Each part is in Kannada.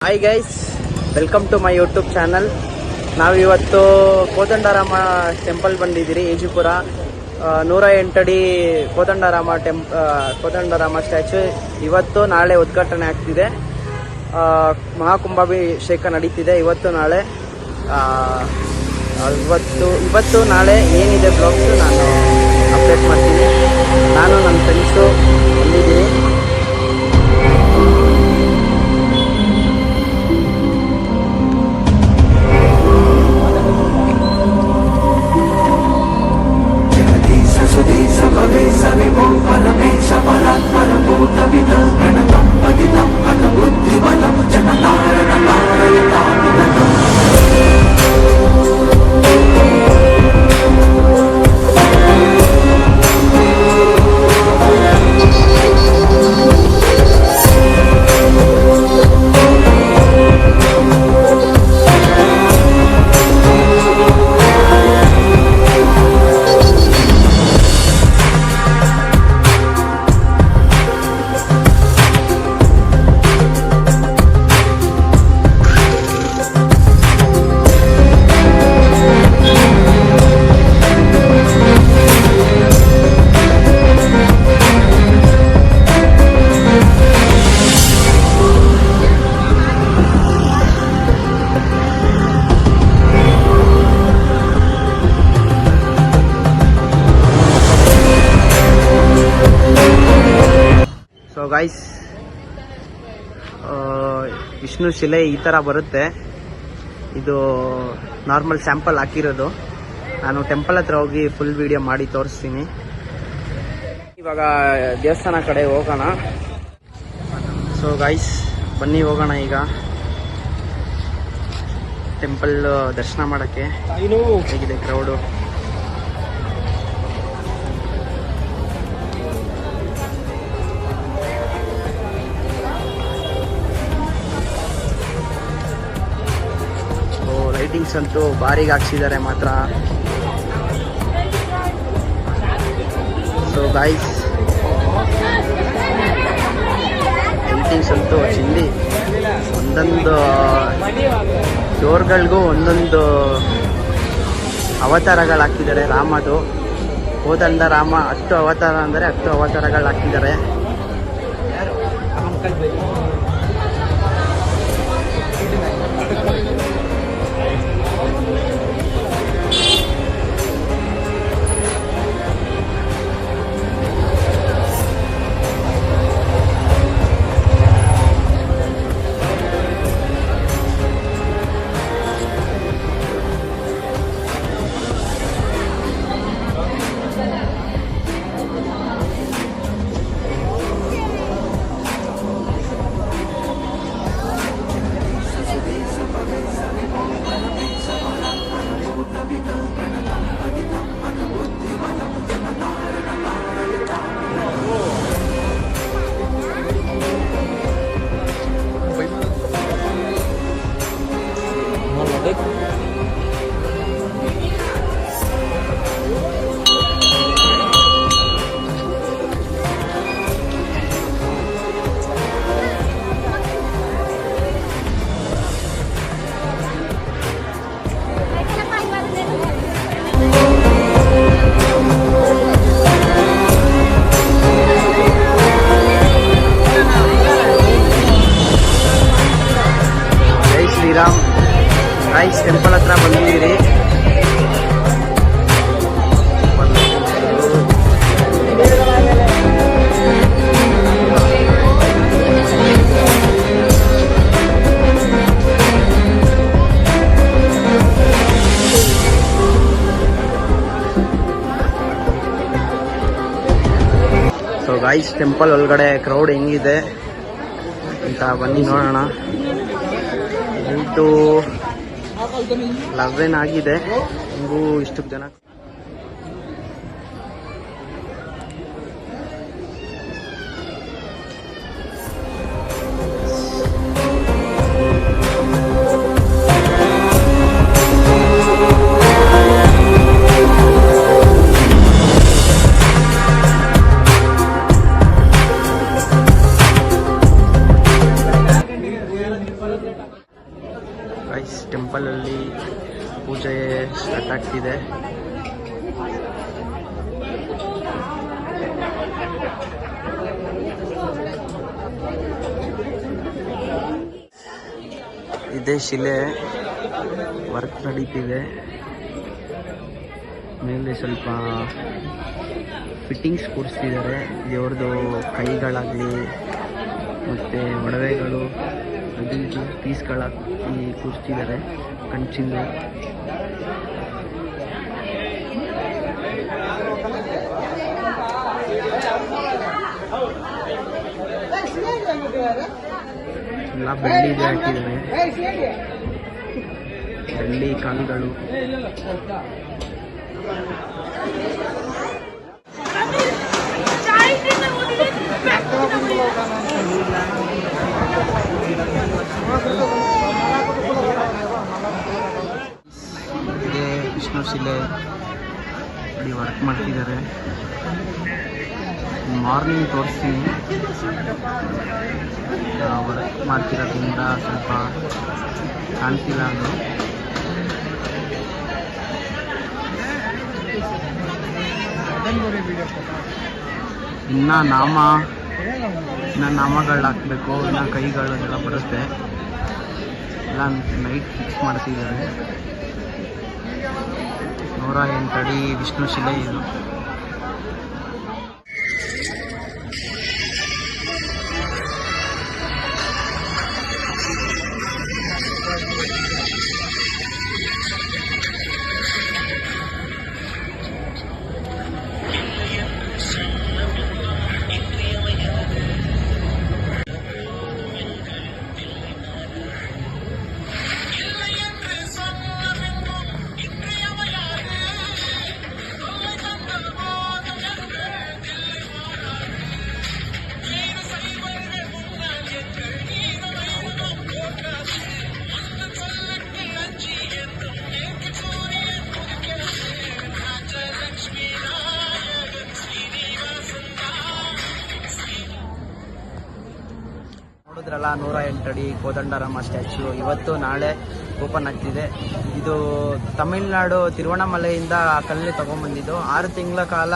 Hi guys, welcome to my YouTube channel. ನಾವಿವತ್ತು ಕೋದಂಡರಾಮ ಟೆಂಪಲ್ ಬಂದಿದ್ದೀರಿ. ಈಜಿಪುರ 108 ಅಡಿ ಕೋದಂಡರಾಮ ಸ್ಟ್ಯಾಚು ಇವತ್ತು ನಾಳೆ ಉದ್ಘಾಟನೆ ಆಗ್ತಿದೆ. ಮಹಾಕುಂಭಾಭಿಷೇಕ ನಡೀತಿದೆ ಇವತ್ತು ನಾಳೆ. ಇವತ್ತು ನಾಳೆ ಏನಿದೆ ಬ್ಲಾಗ್ಸು ನಾನು ಅಪ್ಡೇಟ್ ಮಾಡ್ತೀನಿ. ನಾನು ನನ್ನ ಫ್ರೆಂಡ್ಸು ಬಂದಿದ್ದೀನಿ. ಸೊ ಗೈಸ್, ವಿಷ್ಣು ಶಿಲೆ ಈ ಥರ ಬರುತ್ತೆ. ಇದು ನಾರ್ಮಲ್ ಸ್ಯಾಂಪಲ್ ಹಾಕಿರೋದು. ನಾನು ಟೆಂಪಲ್ ಹತ್ರ ಹೋಗಿ ಫುಲ್ ವಿಡಿಯೋ ಮಾಡಿ ತೋರಿಸ್ತೀನಿ. ಇವಾಗ ದೇವಸ್ಥಾನ ಕಡೆ ಹೋಗೋಣ. ಸೊ ಗೈಸ್, ಬನ್ನಿ ಹೋಗೋಣ ಈಗ ಟೆಂಪಲ್ ದರ್ಶನ ಮಾಡೋಕ್ಕೆ. ಹೇಗಿದೆ ಕ್ರೌಡು? ಲೈಟಿಂಗ್ಸ್ ಅಂತೂ ಭಾರಿಗೆ ಹಾಕ್ಸಿದ್ದಾರೆ ಮಾತ್ರ. ಸೊ ಗೈಸ್, ಲೈಟಿಂಗ್ಸ್ ಅಂತೂ ಚಿಂದಿ. ಒಂದೊಂದು ಡೋರ್ಗಳಿಗೂ ಒಂದೊಂದು ಅವತಾರಗಳು ಹಾಕಿದ್ದಾರೆ. ರಾಮದು ಕೋದಂಡ ರಾಮ 10 ಅವತಾರ ಅಂದರೆ 10 ಅವತಾರಗಳು ಹಾಕಿದ್ದಾರೆ. ಗೈಸ್, ಟೆಂಪಲ್ ಹತ್ರ ಬಂದಿದ್ದೀರಿ. ಸೊ ಗೈಸ್, ಟೆಂಪಲ್ ಒಳಗಡೆ ಕ್ರೌಡ್ ಹೆಂಗಿದೆ ಅಂತ ಬನ್ನಿ ನೋಡೋಣ. 11 ಆಗಿದೆ. ಹಿಂಗೂ ಇಷ್ಟು ಜನ. ಗೈಸ್, ಟೆಂಪಲಲ್ಲಿ ಪೂಜೆ ಸ್ಟಾರ್ಟ್ ಆಗ್ತಿದೆ. ಇದೇ ಶಿಲೆ ವರ್ಕ್ ನಡೀತಿದೆ. ಮೇಲೆ ಸ್ವಲ್ಪ ಫಿಟ್ಟಿಂಗ್ಸ್ ಕೂರಿಸ್ತಿದ್ದಾರೆ. ದೇವ್ರದ್ದು ಕೈಗಳಾಗಲಿ ಮತ್ತು ಒಡವೆಗಳು ಅದು ಇದು ಪೀಸ್ಗಳಾಗಿ ಕೂರಿಸ್ತಿದ್ದಾರೆ ಕಂಚಿಂದ. ಎಲ್ಲ ಬೆಳ್ಳಿದೆ ಹಾಕಿದ್ದಾರೆ, ಬೆಳ್ಳಿ ಕಾಲುಗಳು. ಇದೇ ವಿಷ್ಣು ಶಿಲೆ ಇಲ್ಲಿ ವರ್ಕ್ ಮಾಡ್ತಿದ್ದಾರೆ. ಮಾರ್ನಿಂಗ್ ತೋರಿಸ್ತೀನಿ. ವರ್ಕ್ ಮಾಡ್ತಿರೋದ್ರಿಂದ ಸ್ವಲ್ಪ ಕಾಣ್ತಿಲ್ಲ ಅದು. ಇನ್ನು ನಾಮಗಳು ಹಾಕಬೇಕು, ಇನ್ನು ಕೈಗಳು ಎಲ್ಲ ಬರುತ್ತೆ. ಎಲ್ಲ ನೈಟ್ ಫಿಕ್ಸ್ ಮಾಡ್ತಿದ್ದಾರೆ. 108 ಅಡಿ ವಿಷ್ಣು ಶಿಲೆ ಇದು. ನೋಡಿದ್ರಲ್ಲ, 108 ಅಡಿ ಕೋದಂಡರಾಮ ಸ್ಟ್ಯಾಚ್ಯು ಇವತ್ತು ನಾಳೆ ಓಪನ್ ಆಗ್ತಿದೆ. ಇದು ತಮಿಳ್ನಾಡು ತಿರುವಣ್ಣಾಮಲೆಯಿಂದ ಕಲ್ಲು ತಗೊಂಡ್ಬಂದಿದ್ದು. 6 ತಿಂಗಳ ಕಾಲ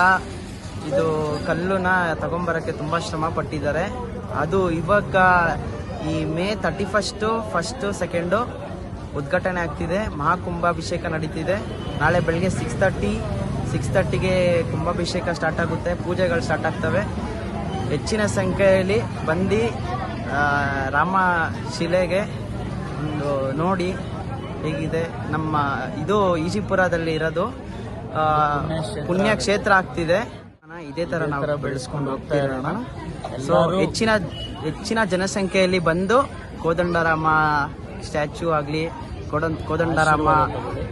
ಇದು ಕಲ್ಲುನ ತಗೊಂಬರೋಕ್ಕೆ ತುಂಬ ಶ್ರಮ ಪಟ್ಟಿದ್ದಾರೆ. ಅದು ಇವಾಗ ಈ ಮೇ 31 1 2 ಉದ್ಘಾಟನೆ ಆಗ್ತಿದೆ. ಮಹಾಕುಂಭಾಭಿಷೇಕ ನಡೀತಿದೆ. ನಾಳೆ ಬೆಳಗ್ಗೆ 6:30ಗೆ ಕುಂಭಾಭಿಷೇಕ ಸ್ಟಾರ್ಟ್ ಆಗುತ್ತೆ. ಪೂಜೆಗಳು ಸ್ಟಾರ್ಟ್ ಆಗ್ತವೆ. ಹೆಚ್ಚಿನ ಸಂಖ್ಯೆಯಲ್ಲಿ ಬಂದು ರಾಮ ಶಿಲೆಗೆ ಒಂದು ನೋಡಿ ಹೇಗಿದೆ. ನಮ್ಮ ಇದು ಈಜಿಪುರದಲ್ಲಿ ಇರೋದು ಪುಣ್ಯಕ್ಷೇತ್ರ ಆಗ್ತಿದೆ. ಇದೇ ತರ ನಾವು ಬೆಳೆಸ್ಕೊಂಡು ಹೋಗ್ತಿರೋಣ. ಸೊ ಹೆಚ್ಚಿನ ಜನಸಂಖ್ಯೆಯಲ್ಲಿ ಬಂದು ಕೋದಂಡರಾಮ ಸ್ಟ್ಯಾಚ್ಯೂ ಆಗಲಿ ಕೋದಂಡರಾಮ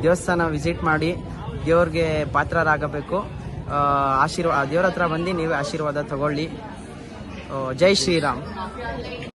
ದೇವಸ್ಥಾನ ವಿಸಿಟ್ ಮಾಡಿ ದೇವ್ರಿಗೆ ಪಾತ್ರರಾಗಬೇಕು. ದೇವ್ರ ಹತ್ರ ಬಂದು ನೀವೇ ಆಶೀರ್ವಾದ ತಗೊಳ್ಳಿ. ಜೈ ಶ್ರೀರಾಮ್.